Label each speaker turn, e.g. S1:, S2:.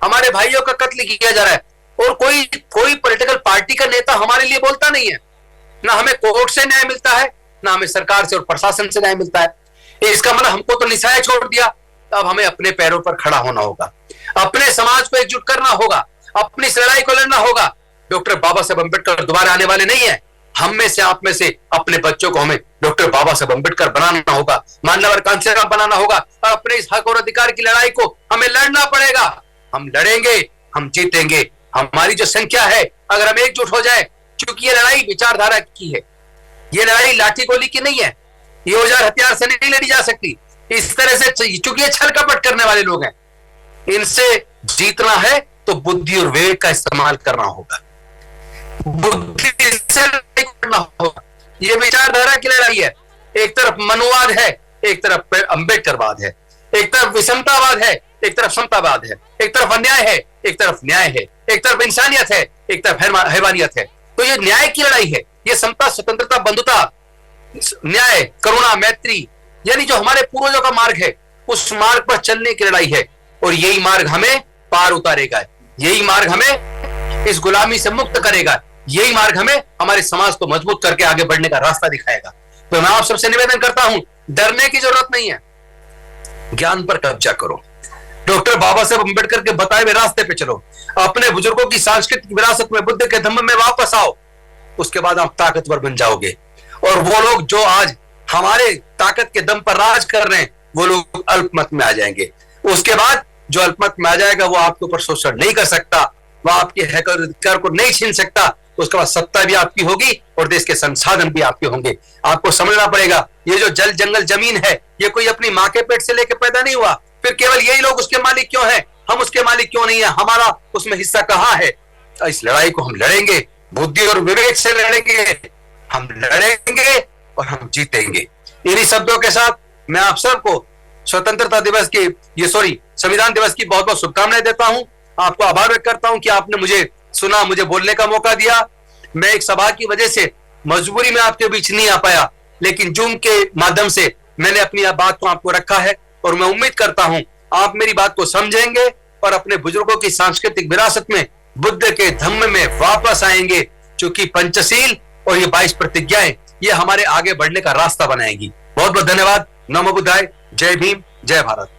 S1: हमारे भाइयों का कत्ल किया जा रहा है, और कोई कोई पॉलिटिकल पार्टी का नेता हमारे लिए बोलता नहीं है। ना हमें कोर्ट से न्याय मिलता है, ना हमें सरकार से और प्रशासन से न्याय मिलता है। इसका मतलब हमको तो निशाया छोड़ दिया। अब हमें अपने पैरों पर खड़ा होना होगा, अपने समाज को एकजुट करना होगा, अपनी इस लड़ाई को लड़ना होगा। डॉक्टर बाबा साहब अम्बेडकर दोबारा आने वाले नहीं है। हम में से, आप में से अपने बच्चों को हमें डॉक्टर बाबा साहब अम्बेडकर बनाना होगा, मानव कांसेराम बनाना होगा, और अपने इस हक और अधिकार की लड़ाई को हमें लड़ना पड़ेगा। हम लड़ेंगे, हम जीतेंगे। हमारी जो संख्या है, अगर हम एकजुट हो जाए, क्योंकि ये लड़ाई विचारधारा की है, ये लड़ाई लाठी गोली की नहीं है, ये औजार हथियार से नहीं लड़ी जा सकती। इस तरह से, चूंकि ये छल कपट करने वाले लोग हैं, इनसे जीतना है तो बुद्धि और विवेक का इस्तेमाल करना होगा, बुद्धि से करना होगा। ये विचारधारा की लड़ाई है। एक तरफ मनुवाद है, एक तरफ अम्बेडकरवाद है, एक तरफ विषमतावाद है, एक तरफ समतावाद है, एक तरफ अन्याय है, एक तरफ न्याय है, एक तरफ इंसानियत है, एक तरफ हैवानियत है। तो ये न्याय की लड़ाई है, ये समता, स्वतंत्रता, बंधुता, न्याय, करुणा, मैत्री, यानी जो हमारे पूर्वजों का मार्ग है, उस मार्ग पर चलने की लड़ाई है। और यही मार्ग हमें पार उतारेगा, यही मार्ग हमें इस गुलामी से मुक्त करेगा, यही मार्ग हमें हमारे समाज को मजबूत करके आगे बढ़ने का रास्ता दिखाएगा। तो मैं आप सबसे निवेदन करता हूं, डरने की जरूरत नहीं है, ज्ञान पर कब्जा करो, डॉक्टर बाबा साहब अम्बेडकर के बताए हुए रास्ते पे चलो, अपने बुजुर्गों की सांस्कृतिक विरासत में, बुद्ध के धम्म में वापस आओ। उसके बाद आप ताकतवर बन जाओगे। और वो लोग जो आज हमारे ताकत के दम पर राज कर रहे हैं, वो लोग अल्पमत में आ जाएंगे। उसके बाद जो अल्पमत में आ जाएगा, वो आपके ऊपर शोषण नहीं कर सकता, वह आपके हक और अधिकार को नहीं छीन सकता। उसके बाद सत्ता भी आपकी होगी और देश के संसाधन भी आपके होंगे। आपको समझना पड़ेगा, ये जो जल, जंगल, जमीन है, ये कोई अपनी माँ के पेट से लेकर पैदा नहीं हुआ। फिर केवल यही लोग उसके मालिक क्यों हैं? हम उसके मालिक क्यों नहीं है? हमारा उसमें हिस्सा कहाँ है? इस लड़ाई को हम लड़ेंगे, बुद्धि और विवेक से लड़ेंगे, हम लड़ेंगे और हम जीतेंगे। इन्हीं शब्दों के साथ मैं आप सबको स्वतंत्रता दिवस की, संविधान दिवस की बहुत बहुत शुभकामनाएं देता हूं। आपको आभार व्यक्त करता हूं कि आपने मुझे सुना, मुझे बोलने का मौका दिया। मैं एक सभा की वजह से मजबूरी में आपके बीच नहीं आ पाया, लेकिन जूम के माध्यम से मैंने अपनी बात को आपको रखा है, और मैं उम्मीद करता हूं आप मेरी बात को समझेंगे और अपने बुजुर्गों की सांस्कृतिक विरासत में, बुद्ध के धम्म में वापस आएंगे, क्योंकि पंचशील और ये 22 प्रतिज्ञाएं, ये हमारे आगे बढ़ने का रास्ता बनाएगी। बहुत बहुत धन्यवाद। नमो बुद्धाय। जय भीम, जय भारत।